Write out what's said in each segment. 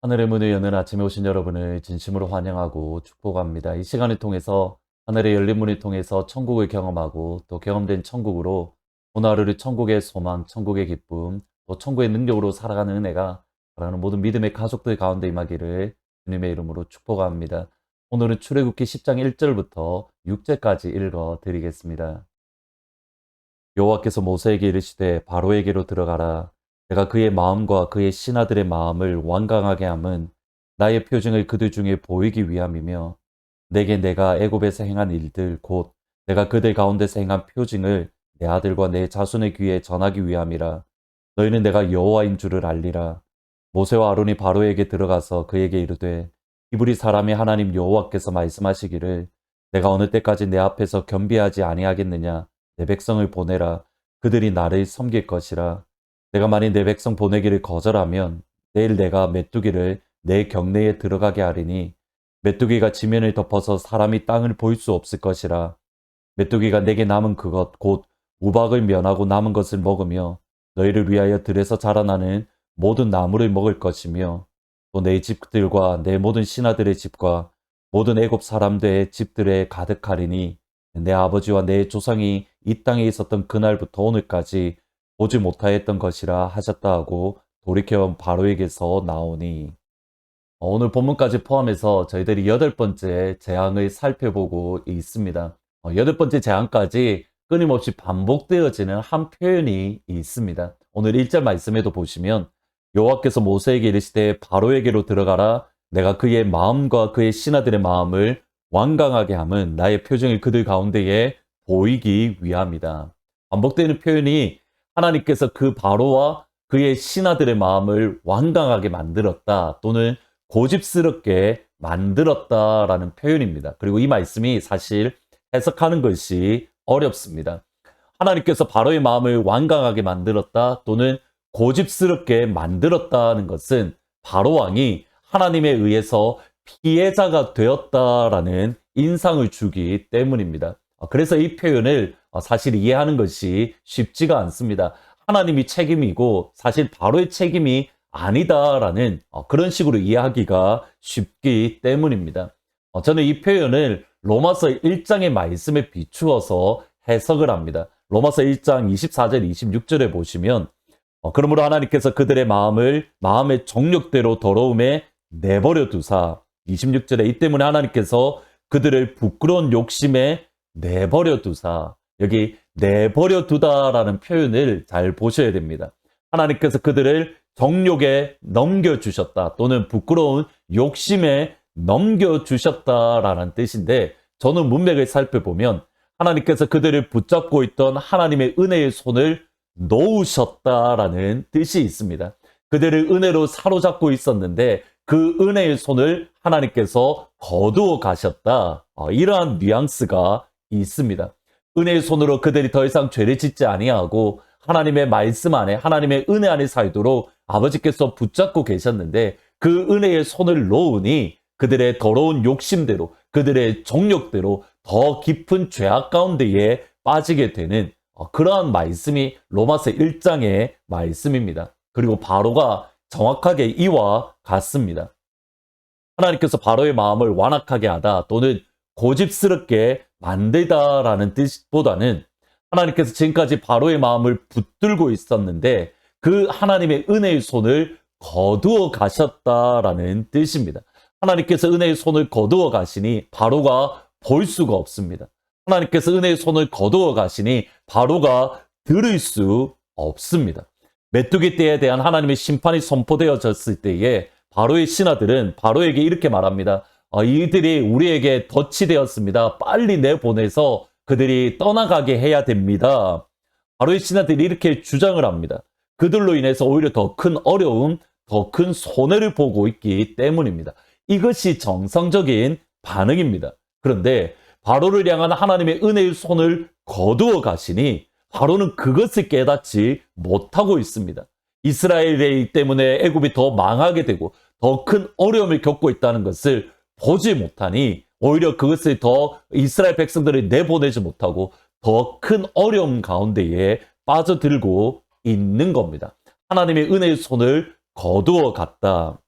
하늘의 문을 여는 아침에 오신 여러분을 진심으로 환영하고 축복합니다. 이 시간을 통해서 하늘의 열린 문을 통해서 천국을 경험하고 또 경험된 천국으로 오늘 하루를 천국의 소망, 천국의 기쁨, 또 천국의 능력으로 살아가는 은혜가 사랑하는 모든 믿음의 가족들 가운데 임하기를 주님의 이름으로 축복합니다. 오늘은 출애굽기 10장 1절부터 6절까지 읽어 드리겠습니다. 여호와께서 모세에게 이르시되 바로에게로 들어가라. 내가 그의 마음과 그의 신하들의 마음을 완강하게 함은 나의 표징을 그들 중에 보이기 위함이며 내게 내가 애굽에서 행한 일들 곧 내가 그들 가운데서 행한 표징을 내 아들과 내 자손의 귀에 전하기 위함이라. 너희는 내가 여호와인 줄을 알리라. 모세와 아론이 바로에게 들어가서 그에게 이르되 히브리 사람의 하나님 여호와께서 말씀하시기를 내가 어느 때까지 내 앞에서 겸비하지 아니하겠느냐. 내 백성을 보내라. 그들이 나를 섬길 것이라. 내가 만일 내 백성 보내기를 거절하면 내일 내가 메뚜기를 내 경내에 들어가게 하리니 메뚜기가 지면을 덮어서 사람이 땅을 볼 수 없을 것이라. 메뚜기가 내게 남은 그것 곧 우박을 면하고 남은 것을 먹으며 너희를 위하여 들에서 자라나는 모든 나무를 먹을 것이며 또 내 집들과 내 모든 신하들의 집과 모든 애굽 사람들의 집들에 가득하리니 내 아버지와 내 조상이 이 땅에 있었던 그날부터 오늘까지 보지 못하였던 것이라 하셨다 하고 돌이켜 바로에게서 나오니. 오늘 본문까지 포함해서 저희들이 8번째 재앙을 살펴보고 있습니다. 8번째 재앙까지 끊임없이 반복되어지는 한 표현이 있습니다. 오늘 1절 말씀에도 보시면 여호와께서 모세에게 이르시되 바로에게로 들어가라. 내가 그의 마음과 그의 신하들의 마음을 완강하게 함은 나의 표정이 그들 가운데에 보이기 위함이다. 반복되는 표현이 하나님께서 그 바로와 그의 신하들의 마음을 완강하게 만들었다 또는 고집스럽게 만들었다라는 표현입니다. 그리고 이 말씀이 사실 해석하는 것이 어렵습니다. 하나님께서 바로의 마음을 완강하게 만들었다 또는 고집스럽게 만들었다는 것은 바로 왕이 하나님에 의해서 피해자가 되었다라는 인상을 주기 때문입니다. 그래서 이 표현을 사실 이해하는 것이 쉽지가 않습니다. 하나님이 책임이고 사실 바로의 책임이 아니다라는 그런 식으로 이해하기가 쉽기 때문입니다. 저는 이 표현을 로마서 1장의 말씀에 비추어서 해석을 합니다. 로마서 1장 24절 26절에 보시면 그러므로 하나님께서 그들의 마음의 정욕대로 더러움에 내버려 두사 26절에 이 때문에 하나님께서 그들을 부끄러운 욕심에 내버려 두사 여기 내버려 두다라는 표현을 잘 보셔야 됩니다. 하나님께서 그들을 정욕에 넘겨주셨다 또는 부끄러운 욕심에 넘겨주셨다라는 뜻인데 저는 문맥을 살펴보면 하나님께서 그들을 붙잡고 있던 하나님의 은혜의 손을 놓으셨다라는 뜻이 있습니다. 그들을 은혜로 사로잡고 있었는데 그 은혜의 손을 하나님께서 거두어 가셨다. 이러한 뉘앙스가 있습니다. 은혜의 손으로 그들이 더 이상 죄를 짓지 아니하고 하나님의 말씀 안에 하나님의 은혜 안에 살도록 아버지께서 붙잡고 계셨는데 그 은혜의 손을 놓으니 그들의 더러운 욕심대로 그들의 정욕대로 더 깊은 죄악 가운데에 빠지게 되는 그러한 말씀이 로마서 1장의 말씀입니다. 그리고 바로가 정확하게 이와 같습니다. 하나님께서 바로의 마음을 완악하게 하다 또는 고집스럽게 만들다라는 뜻보다는 하나님께서 지금까지 바로의 마음을 붙들고 있었는데 그 하나님의 은혜의 손을 거두어 가셨다라는 뜻입니다. 하나님께서 은혜의 손을 거두어 가시니 바로가 볼 수가 없습니다. 하나님께서 은혜의 손을 거두어 가시니 바로가 들을 수 없습니다. 메뚜기 떼에 대한 하나님의 심판이 선포되어졌을 때에 바로의 신하들은 바로에게 이렇게 말합니다. 이들이 우리에게 덫이 되었습니다. 빨리 내보내서 그들이 떠나가게 해야 됩니다. 바로의 신하들이 이렇게 주장을 합니다. 그들로 인해서 오히려 더 큰 어려움, 더 큰 손해를 보고 있기 때문입니다. 이것이 정상적인 반응입니다. 그런데 바로를 향한 하나님의 은혜의 손을 거두어 가시니 바로는 그것을 깨닫지 못하고 있습니다. 이스라엘의 때문에 애굽이 더 망하게 되고 더 큰 어려움을 겪고 있다는 것을 보지 못하니 오히려 그것을 더 이스라엘 백성들을 내보내지 못하고 더 큰 어려움 가운데에 빠져들고 있는 겁니다. 하나님의 은혜의 손을 거두어 갔다.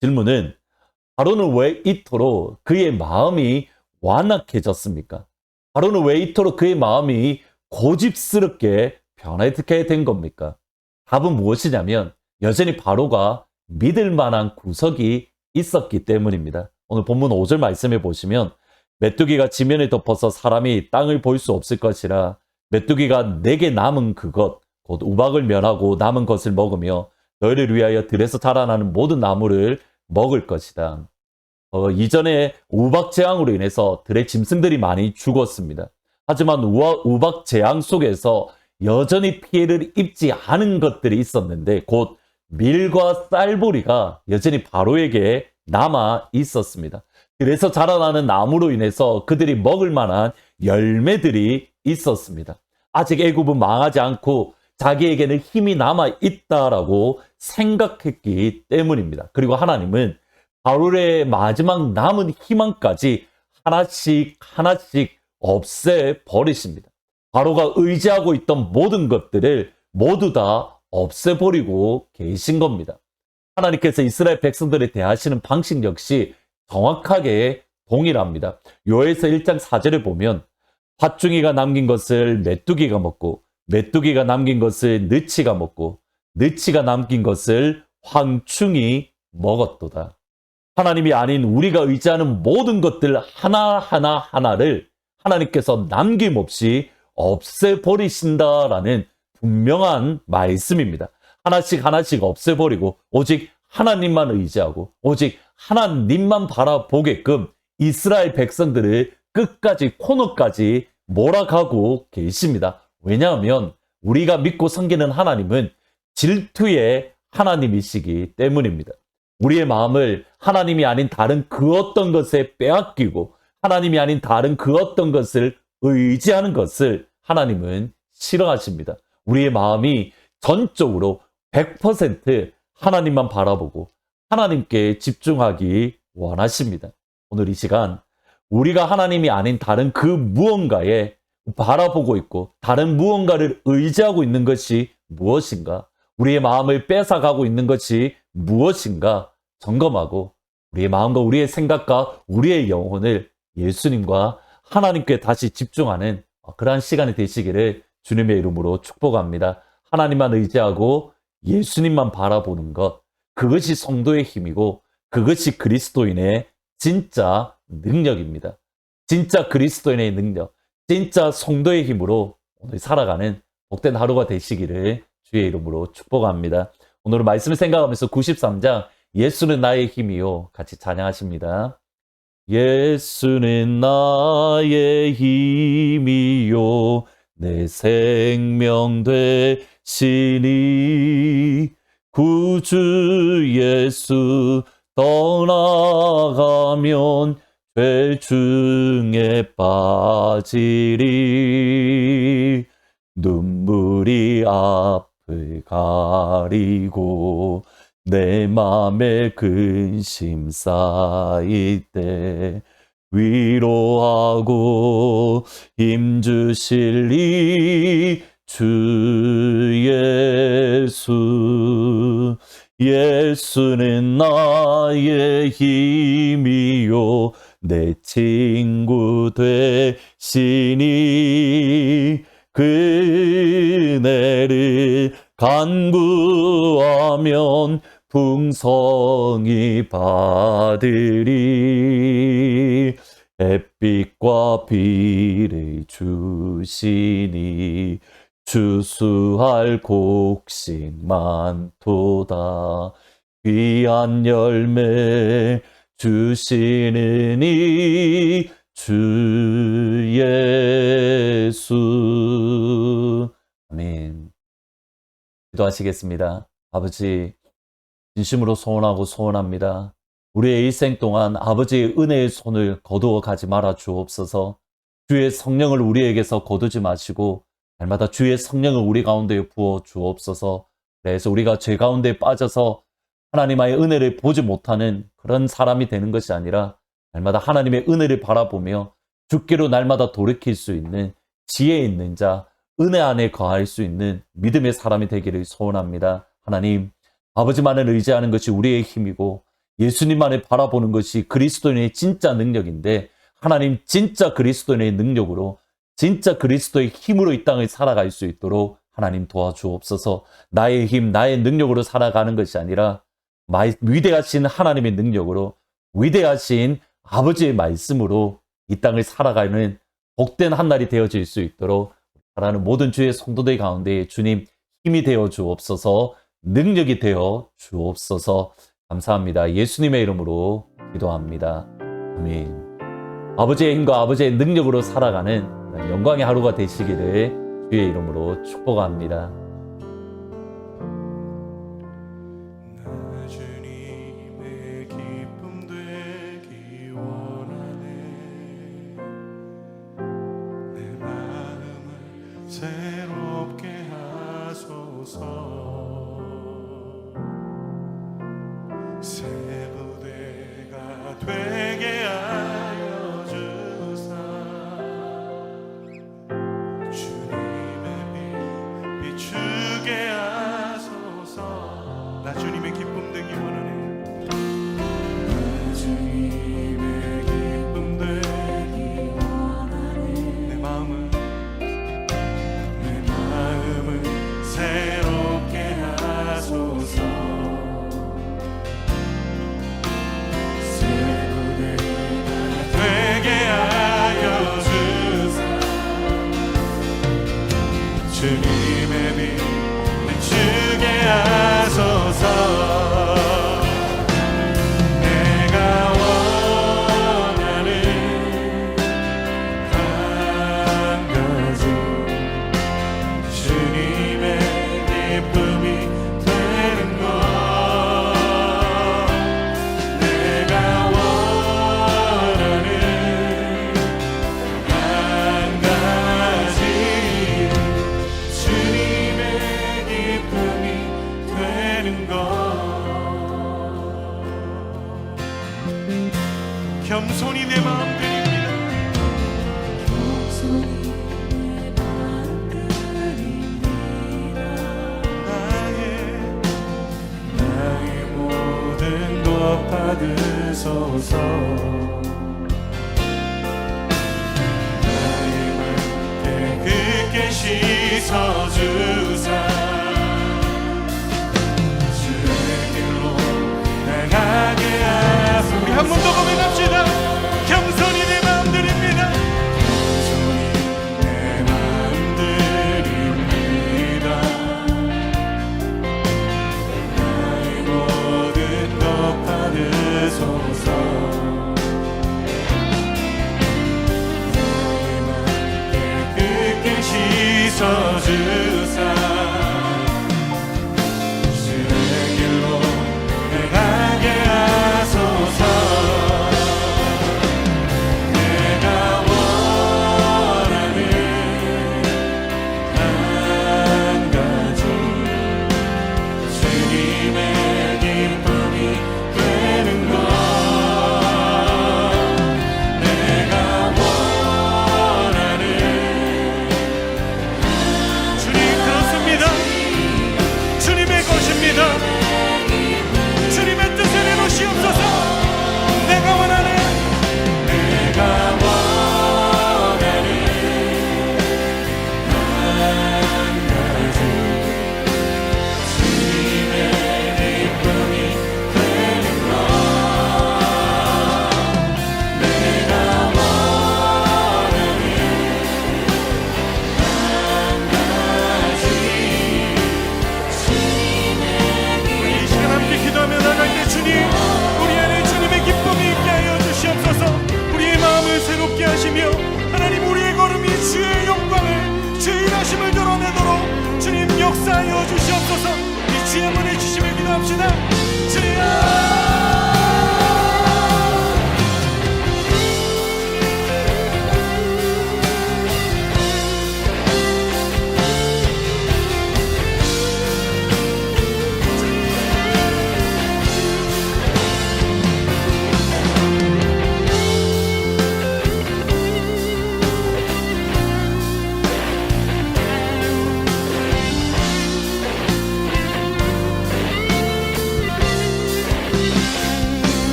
질문은 바로는 왜 이토록 그의 마음이 완악해졌습니까? 바로는 왜 이토록 그의 마음이 고집스럽게 변하게 된 겁니까? 답은 무엇이냐면 여전히 바로가 믿을 만한 구석이 있었기 때문입니다. 오늘 본문 5절 말씀해 보시면 메뚜기가 지면에 덮어서 사람이 땅을 볼 수 없을 것이라 메뚜기가 내게 남은 그것 곧 우박을 면하고 남은 것을 먹으며 너희를 위하여 들에서 자라나는 모든 나무를 먹을 것이다. 이전에 우박 재앙으로 인해서 들의 짐승들이 많이 죽었습니다. 하지만 우박 재앙 속에서 여전히 피해를 입지 않은 것들이 있었는데 곧 밀과 쌀보리가 여전히 바로에게 남아 있었습니다. 그래서 자라나는 나무로 인해서 그들이 먹을 만한 열매들이 있었습니다. 아직 애굽은 망하지 않고 자기에게는 힘이 남아 있다라고 생각했기 때문입니다. 그리고 하나님은 바로의 마지막 남은 희망까지 하나씩 하나씩 없애버리십니다. 바로가 의지하고 있던 모든 것들을 모두 다 없애버리고 계신 겁니다. 하나님께서 이스라엘 백성들에 대하시는 방식 역시 정확하게 동일합니다. 요에서 1장 4절에 보면 팥중이가 남긴 것을 메뚜기가 먹고 메뚜기가 남긴 것을 느치가 먹고 느치가 남긴 것을 황충이 먹었도다. 하나님이 아닌 우리가 의지하는 모든 것들 하나하나를 하나님께서 남김없이 없애버리신다라는 분명한 말씀입니다. 하나씩 하나씩 없애버리고 오직 하나님만 의지하고 오직 하나님만 바라보게끔 이스라엘 백성들을 끝까지 코너까지 몰아가고 계십니다. 왜냐하면 우리가 믿고 섬기는 하나님은 질투의 하나님이시기 때문입니다. 우리의 마음을 하나님이 아닌 다른 그 어떤 것에 빼앗기고 하나님이 아닌 다른 그 어떤 것을 의지하는 것을 하나님은 싫어하십니다. 우리의 마음이 전적으로 100% 하나님만 바라보고 하나님께 집중하기 원하십니다. 오늘 이 시간 우리가 하나님이 아닌 다른 그 무언가에 바라보고 있고 다른 무언가를 의지하고 있는 것이 무엇인가? 우리의 마음을 뺏어가고 있는 것이 무엇인가 점검하고 우리의 마음과 우리의 생각과 우리의 영혼을 예수님과 하나님께 다시 집중하는 그러한 시간이 되시기를 주님의 이름으로 축복합니다. 하나님만 의지하고 예수님만 바라보는 것, 그것이 성도의 힘이고 그것이 그리스도인의 진짜 능력입니다. 진짜 그리스도인의 능력, 진짜 성도의 힘으로 오늘 살아가는 복된 하루가 되시기를 주의 이름으로 축복합니다. 오늘 말씀을 생각하면서 93장 예수는 나의 힘이요 같이 찬양하십니다. 예수는 나의 힘이요 내 생명 되시니 구주 예수 떠나가면 죄 중에 빠지리 눈물이 앞을 가리고 내 맘에 근심 쌓일 때 위로하고 힘 주실리 주 예수 예수는 나의 힘이요 내 친구 되시니 그네를 간구하면 풍성히 받으리 햇빛과 비를 주시니 추수할 곡식 많도다 귀한 열매 주시는 이 주 예수 아멘. 기도하시겠습니다. 아버지 진심으로 소원하고 소원합니다. 우리의 일생 동안 아버지의 은혜의 손을 거두어 가지 말아 주옵소서. 주의 성령을 우리에게서 거두지 마시고 날마다 주의 성령을 우리 가운데 부어 주옵소서. 그래서 우리가 죄 가운데 빠져서 하나님의 은혜를 보지 못하는 그런 사람이 되는 것이 아니라 날마다 하나님의 은혜를 바라보며 주께로 날마다 돌이킬 수 있는 지혜 있는 자, 은혜 안에 거할 수 있는 믿음의 사람이 되기를 소원합니다. 하나님, 아버지만을 의지하는 것이 우리의 힘이고 예수님만을 바라보는 것이 그리스도인의 진짜 능력인데, 하나님 진짜 그리스도인의 능력으로, 진짜 그리스도의 힘으로 이 땅을 살아갈 수 있도록 하나님 도와주옵소서. 나의 힘, 나의 능력으로 살아가는 것이 아니라 위대하신 하나님의 능력으로, 위대하신 아버지의 말씀으로 이 땅을 살아가는 복된 한 날이 되어질 수 있도록 바라는 모든 주의 성도들 가운데 주님 힘이 되어 주옵소서, 능력이 되어 주옵소서. 감사합니다. 예수님의 이름으로 기도합니다. 아멘. 아버지의 힘과 아버지의 능력으로 살아가는 영광의 하루가 되시기를 주의 이름으로 축복합니다. 주님의 기쁨 되기 원하네. 내 마음을 새롭게 하소서. 새 부대가 되게 하여 주사. 주님의 빛 비추게 하소서. 나 주님의 기쁨 되기 원하네. 나 주님의 기쁨 되기 원하네. 내 마음을 새롭게 하소서. 새 부대가 되게 하여 주사. 주님의 빛 비추게 하소서. 내가 원하는 한 가지 주님의 기쁨이 되는 것. 내가 원하는 한 가지 주님의 기쁨이 되는 것. 겸손히 내 마음 드립니다. 나의 모든 것 받으소서. 나의 맘 깨끗게 씻어주.